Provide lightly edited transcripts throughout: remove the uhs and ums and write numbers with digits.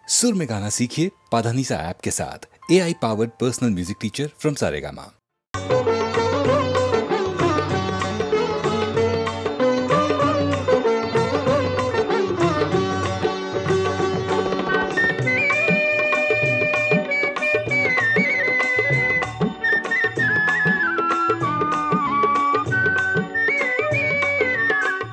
सुर में गाना सीखिए पाधानीसा ऐप के साथ। AI powered personal music teacher from Saregama.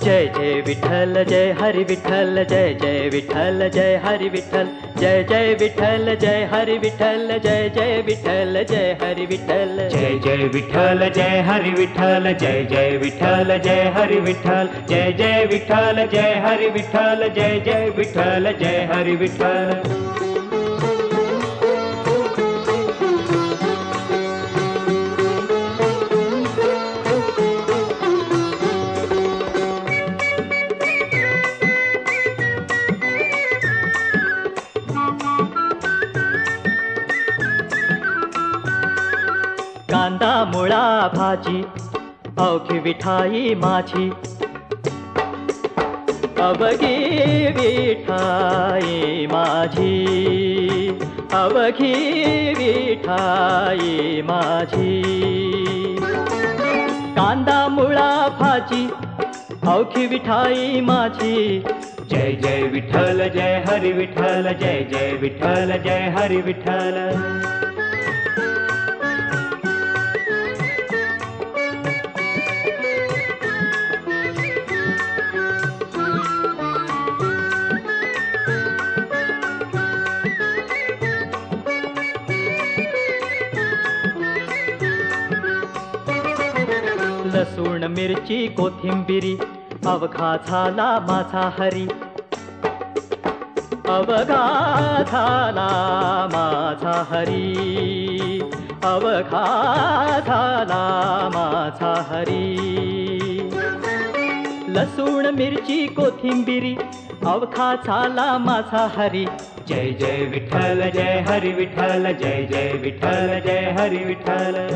जय जय विठ्ठल जय हरि विठ्ठल जय जय विठ्ठल जय हरि विठ्ठल जय जय विठ्ठल जय हरि विठ्ठल जय जय विठ्ठल जय हरि विठ्ठल जय जय विठ्ठल जय हरि विठ्ठल जय जय विठ्ठल जय हरि विठ्ठल जय जय विठ्ठल जय हरि विठ्ठल जय जय विठ्ठल जय हरि विठ्ठल। कांदा मुळा भाजी अवघी विठाई माझी अवघी विठाई माझी अवघी विठाई माझी कांदा मुळा भाजी अवघी विठाई माझी जय जय विठ्ठल जय हरि विठ्ठल जय जय विठ्ठल जय हरि विठ्ठल। लसूण मिरची कोथिंबिरी अवघा झाला माझा हरी अवघा झाला माझा हरी अवघा झाला माझा हरी लसूण मिरची कोथिंबिरी अवघा झाला माझा हरी जय जय विठ्ठल जय हरि विठ्ठल जय जय विठ्ठल जय हरि विठ्ठल।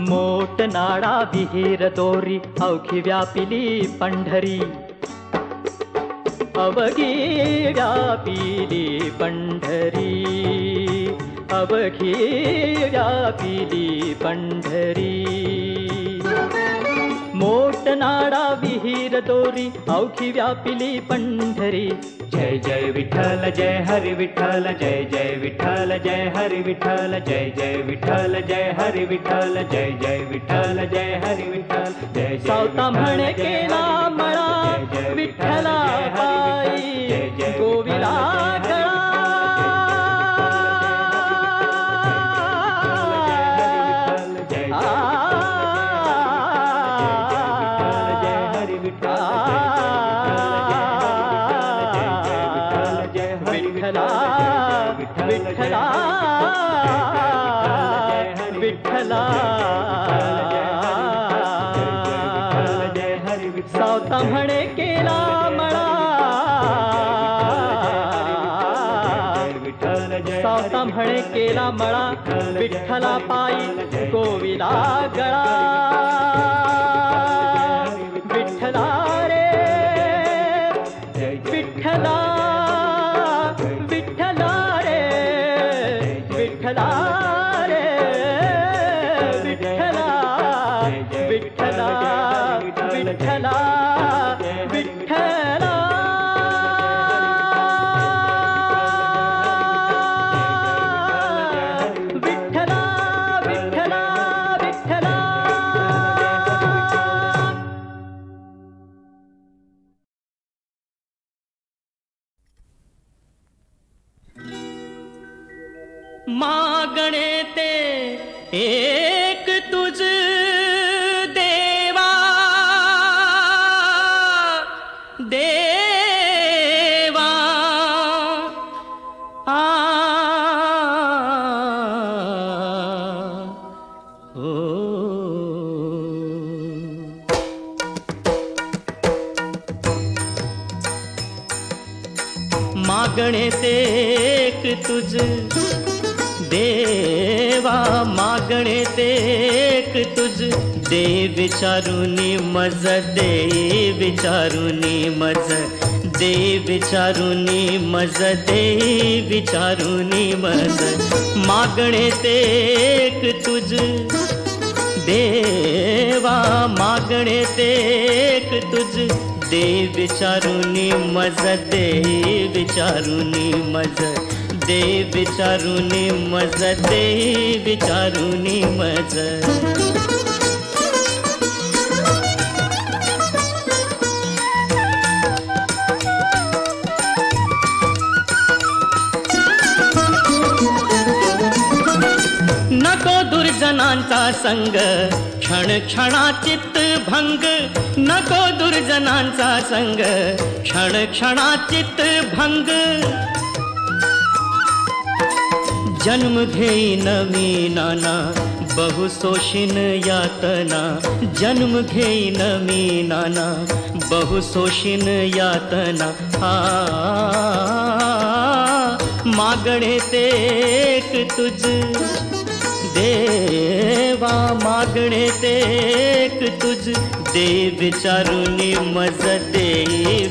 मोट नाडा विहीर दोरी अवघी व्यापिली पंढरी अवघी व्यापिली पंढरी अवघी व्यापिली पंढरी मोट नाडा विहीर दोरी अवघी व्यापिली पंढरी जय जय विठ्ठल जय हरि विठ्ठल जय जय विठ्ठल जय हरि विठ्ठल जय जय विठ्ठल जय हरि विठ्ठल जय जय विठ्ठल जय हरि विठ्ठल जय सावता म्हणे केला मळा विठ्ठला पायी गोविला गळा विठ्ठला विठ्ठला सावता म्हणे केला मळा सावता म्हणे केला मळा विठ्ठला पायी गोविला गळा विठ्ठला रे विठ्ठला विठ्ठला रे विठ्ठला रे विठ्ठला विठ्ठला विठ्ठला विठ्ठला मागणे ते एक तुझ देवा देवा आ ओ मागणे ते एक तुझ देवा, मागणे ते एक तुझ दे विचारुनी मज, दे विचारुनी मज, दे विचारुनी मज, दे विचारुनी मज, मागणे ते एक तुझ देवा, मागणे ते एक तुझ दे विचारुनी मज, दे विचारुनी मज, दे विचारुनी मज, दे विचारुनी मज. नको दुर्जनांचा संग, क्षण क्षणाचित भंग, नको दुर्जनांचा संग, क्षण क्षणाचित भंग. जन्म घेई नवी नाना, बहु शोषिन यातना, जन्म घेई नवी नाना, बहु शोषिन यातना. मागणे ते एक तुझ देवा, मागणे ते एक तुझ दे विचारुनी मज, दे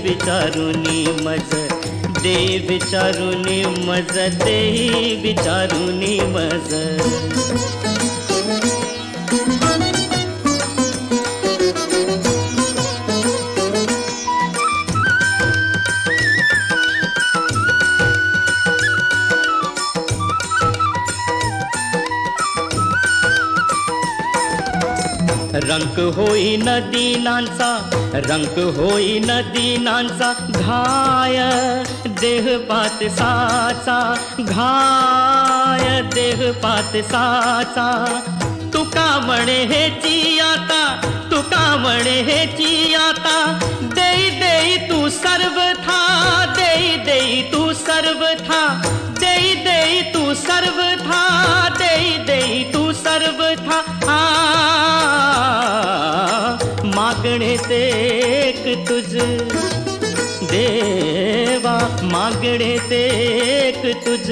विचारुनी मज, दे विचारुनी मज, दे विचारुनी मज. रंक होई नदीनांचा, रंक होई नदीनांचा, घाय देह पातसाचा, घाय देह पातसाचा. तुका म्हणे हेची आता, तुका म्हणे हेची आता, देई देई तू सर्वथा, देई देई तू सर्वथा, देई देई तू सर्वथा, देई देई तू सर्वथा. मागणे ते एक तुझ देवा, मागणे ते एक तुझ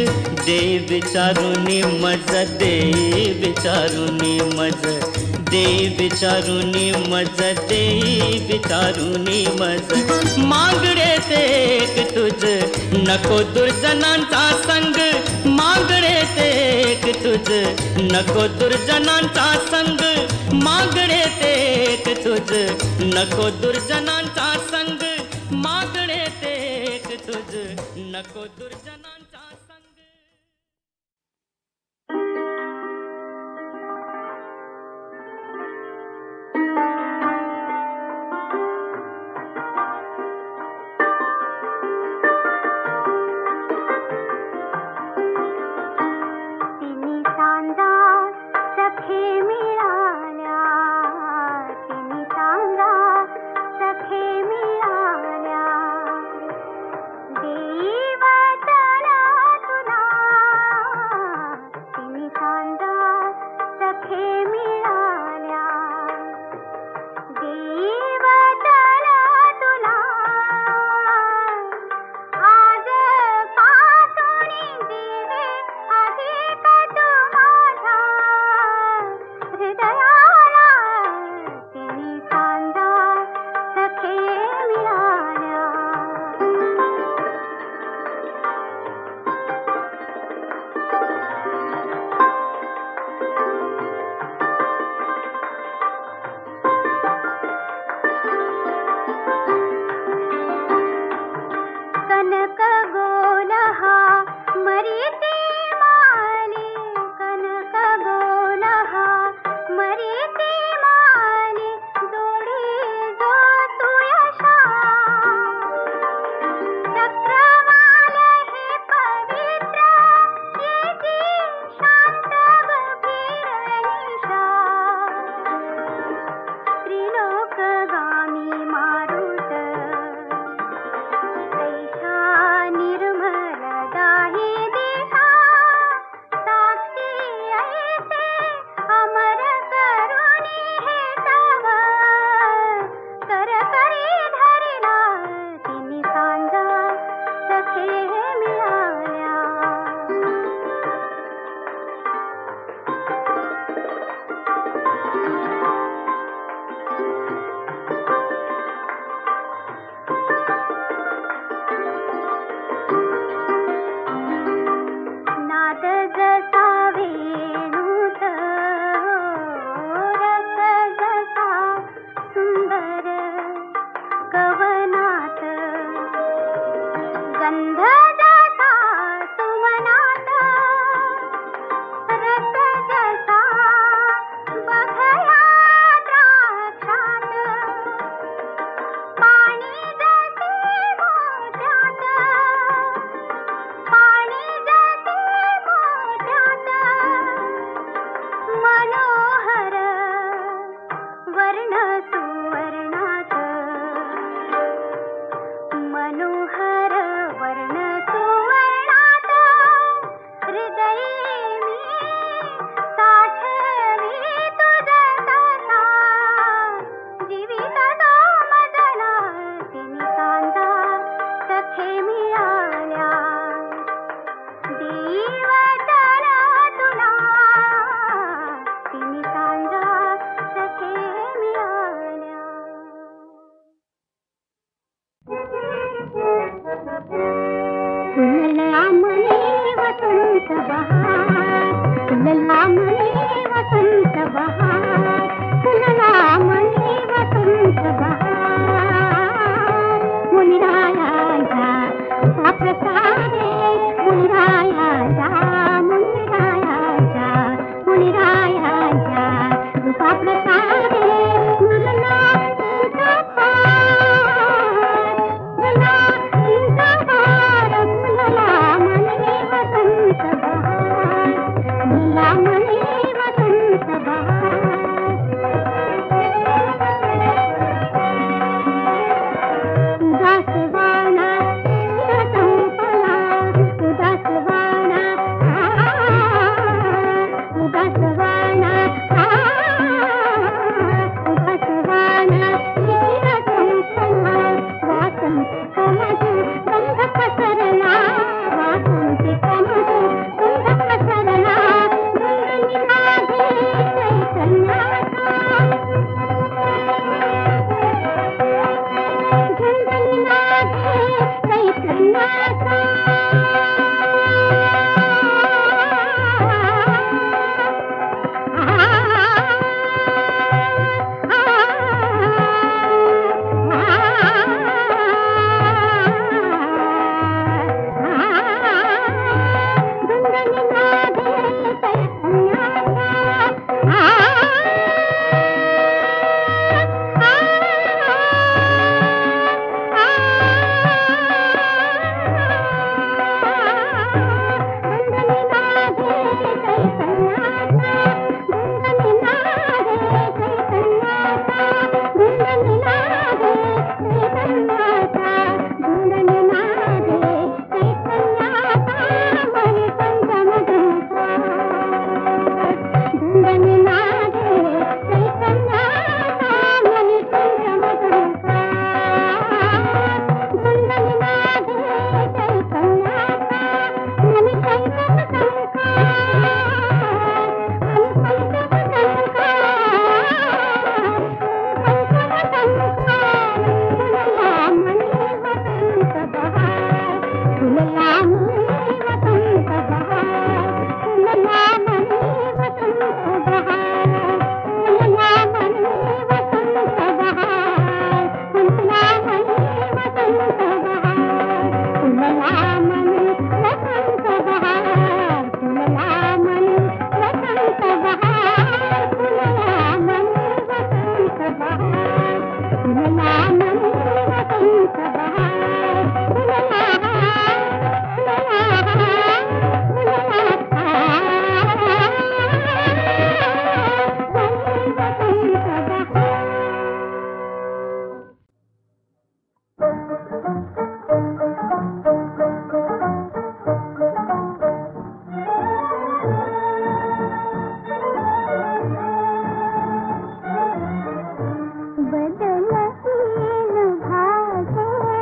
दे विचारुनी मज, दे विचारुनी मज, दे विचारुनी मज, दे विचारुनी मज. मागणे ते एक तुझ, नको दुर्जनांचा संग, मागणे ते एक तुझ, नको दुर्जनांचा संग, मागणे ते एक तुझ, नको दुर्जनांचा संग, मागणे ते एक तुझ, नको दुर्जनांचा संग. देवतला बदलहीन भाषे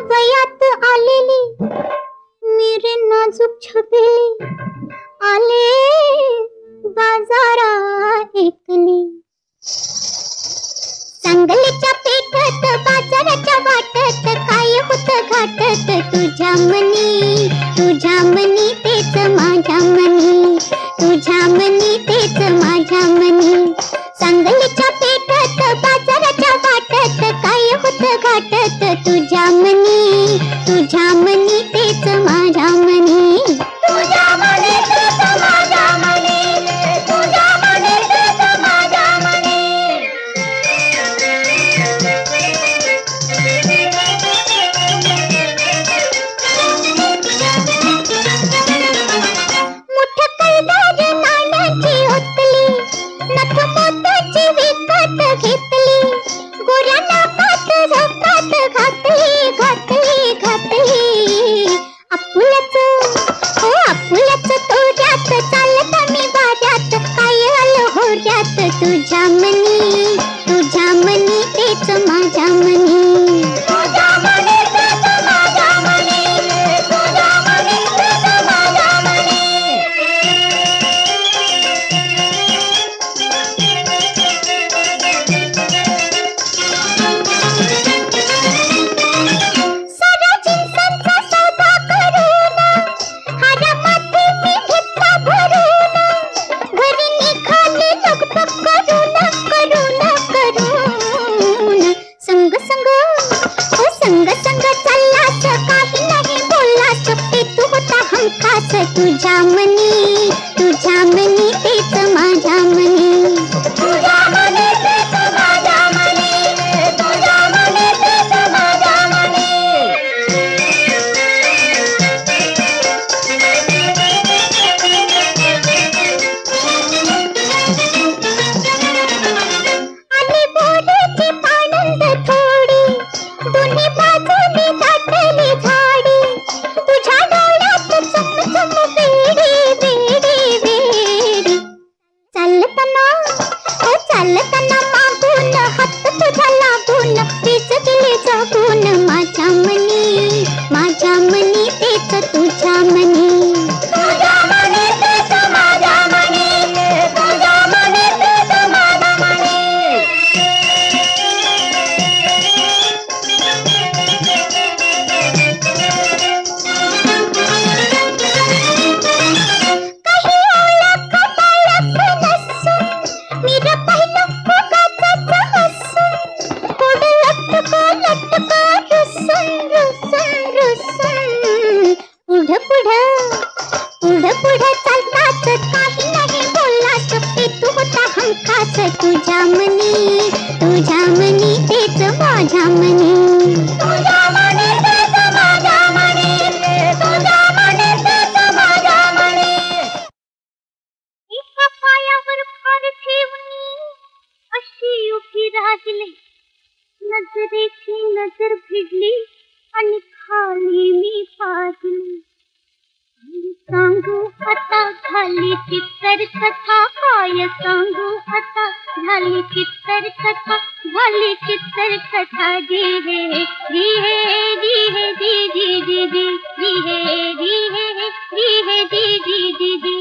वयात आलेली मेरे नाजूक छबेली आले बाजारा एकली सांगलीच्या पेठत बाजाराच्या वाटत काय होत घाटत तुझ्या मनी तेच माझ्या मनी तुझ्या मनी तेच माझ्या मनी सांगलीच्या पेठत बाजाराच्या वाटत काय होत घाटत तुझ्या मनी तेच माझ्या मनी तुझ्या मनी तेच माझ्या मनी तुझ्या मनी तेच माझ्या मनी मुठ कैदार नाण्याची ओतली नथ मोत्याची विकत घेतली गोऱ्या नाकात झोपात घातली आपुलच तोऱ्यात चालत मी वाऱ्यात काय आलो होऱ्यात तुझ्या मनी तेच माझ्या मनी संग ओ संग संग चाललास काही नाही बोललास ते तू होता हमखास तुझ्या मनी तेच माझ्या मनी तुझ्या मनी तेच माझ्या मनी तुझ्या मनी तेच माझ्या मनी आली बोलीची पाणंद थोडी दोन्ही बाजूनी दाटली झाडी तुझ्या डोळ्यात चमचम बेडी बेडी बेडी चालताना मागून हात तुझा लागून वीज गेली जगून माझ्या मनी तेच तुझ्या मनी तुझ्या मनी तेच माझ्या मनी तुझ्या मनी तेच माझ्या मनी काही ओळख पाळख नसून मीरा पाहिलं उगाचच हसून पुढं लटक रुसून रुसून रुसून पुढं चालताच काही नाही बोललास ते तू होता हमखास तुझ्या मनी तेच माझ्या मनी तुझ्या मनी तेच माझ्या मनी तुझ्या मनी तेच माझ्या मनी एका पायावर फार ठेवणी अशी उभी राहिली नजरेची नजर भिडली आणि खाली मी पाहिली सांगू आता झाली चित्तर कथा काय सांगू आता झाली चित्तर कथा जी हे जी हे जी हे जी जी जी जी जी हे जी हे जी हे जी जी जी जी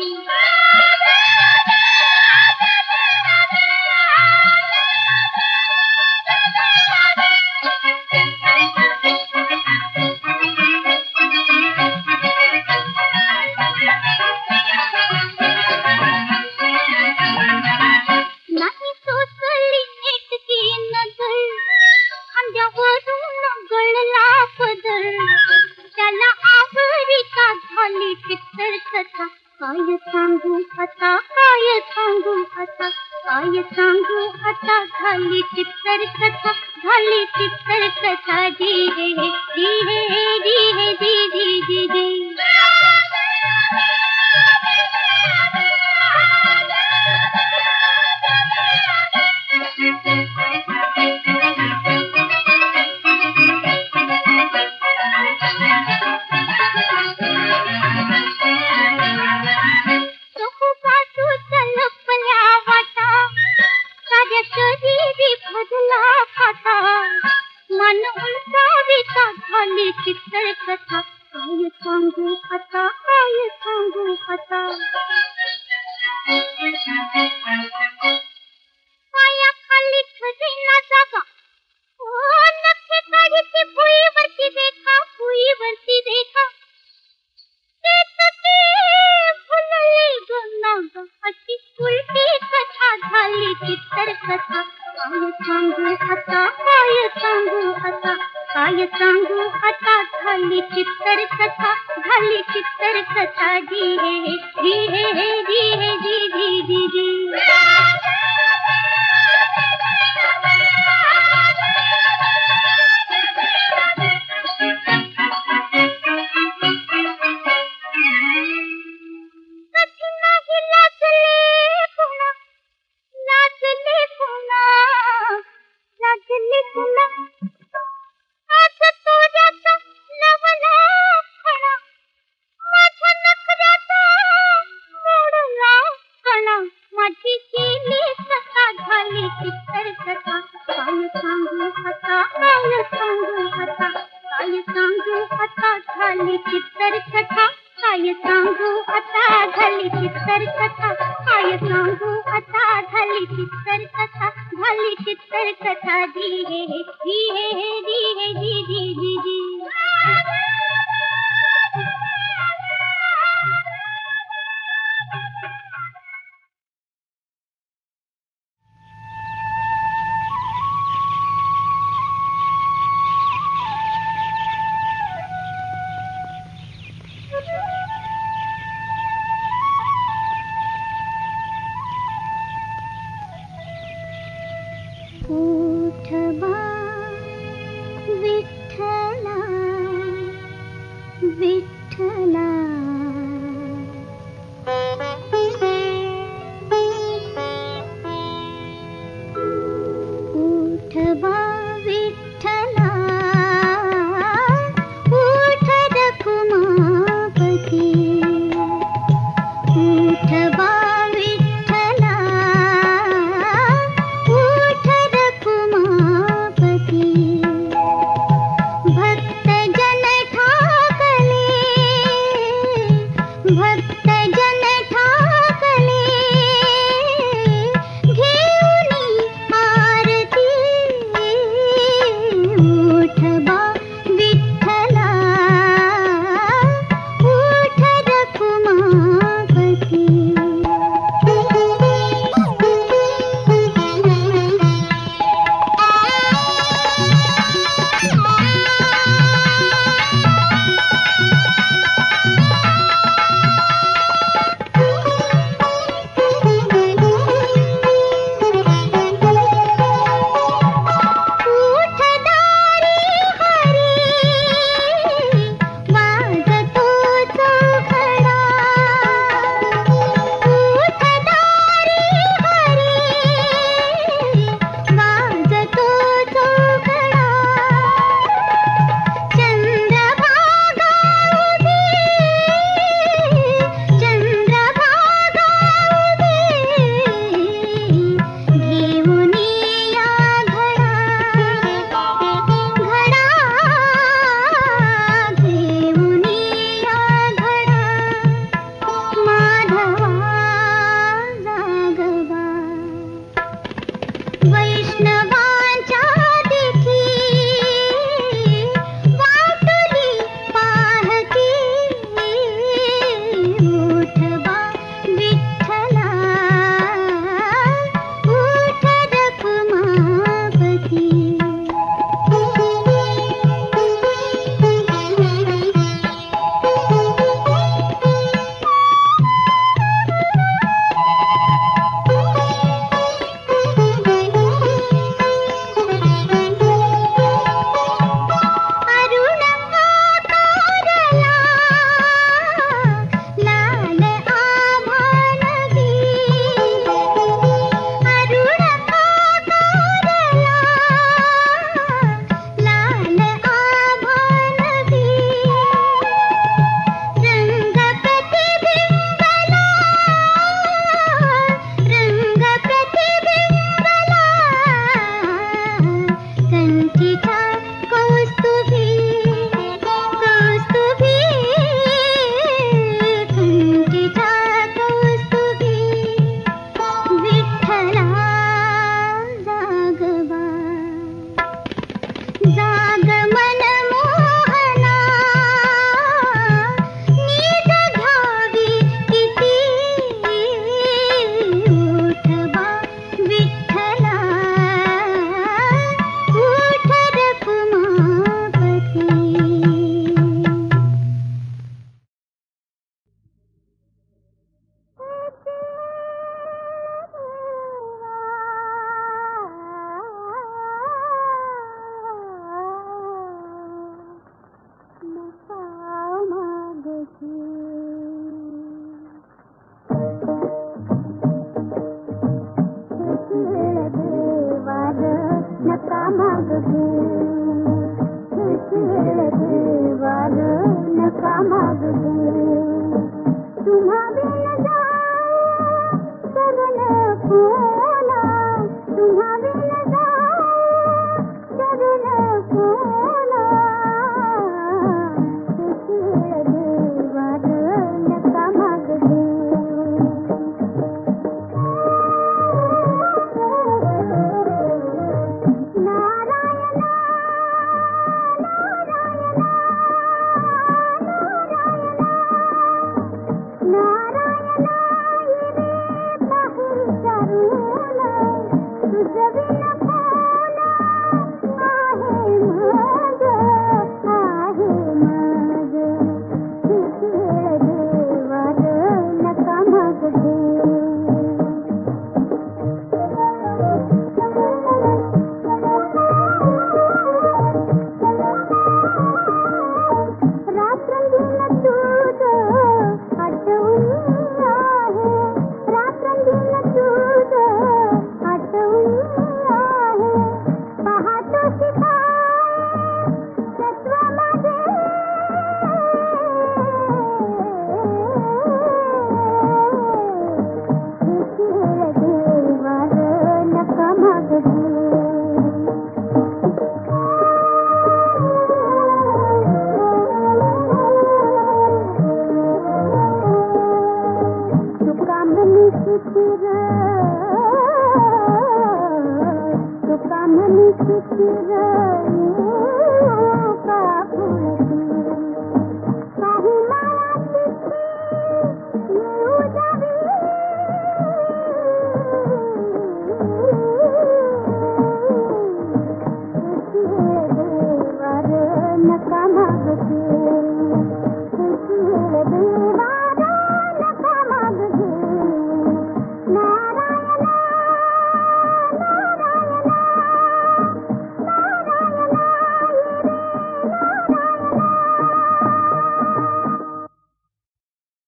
नाही सोसली नेटकी नजर खांद्यावरून गळला पदर त्याला आवरी का झाली चित्तर कथा काय सांगू आता काय सांगू आता काय सांगू आता झाली चित्तर कथा जी हे जी हे जी हे जी जी जी जी चित्तर कथा काय सांगू आता पायाखाली ठरेना जागा ओ नखे काढीची भुईवरती देखा तेच ते फुलले गंगा अशी उलटी कथा झाली चित्तर कथा काय सांगू आता काय सांगू आता झाली चित्तर कथा जी हे जी हे जी हे जी जी जी जी कधी नाही लाजले पुन्हा आज तोऱ्याचा नवला खणा माझ्या नखऱ्याचा मोडला कणा माझी केली कथा झाली चित्तर कथा काय सांगू आता काय सांगू आता झाली चित्तर कथा काय सांगू आता झाली चित्तर कथा काय सांगू आता झाली चित्तर कथा जी हे जी हे जी हे जी जी जी जी